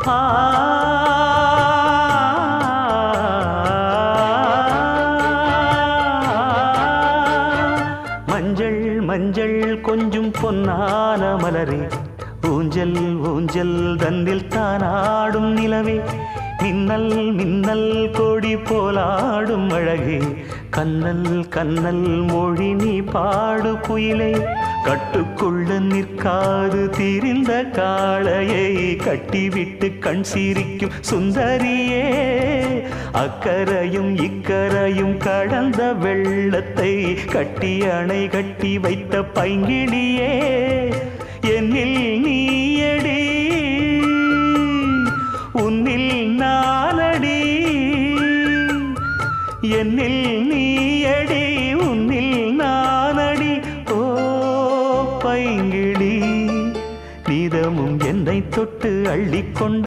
ஆ மஞ்சள் மஞ்சள் கொஞ்சம் பொன்னான மலரே, ஊஞ்சல் ஊஞ்சல் தன்னில் தானாடும் நிலவே, மின்னல் மின்னல் கொடி போலாடும் அழகே, கண்ணல் கண்ணல் மொழி நீ பாடு குயிலே, கட்டுக்குள்ள நிற்காது திரிந்த காளையை கட்டிவிட்டு கண் சிரிக்கும் சுந்தரியே, அக்கரையும் இக்கரையும் கடந்த வெள்ளத்தை கட்டி அணை கட்டி வைத்த பைங்கிளியே, என்னில் நீயடி உன்னில் நானடி, என்னில் நீயடி உன்னில் நானடி. ஓ பைங்கிளி, நீதமும் என்னை தொட்டு அள்ளிக்கொண்ட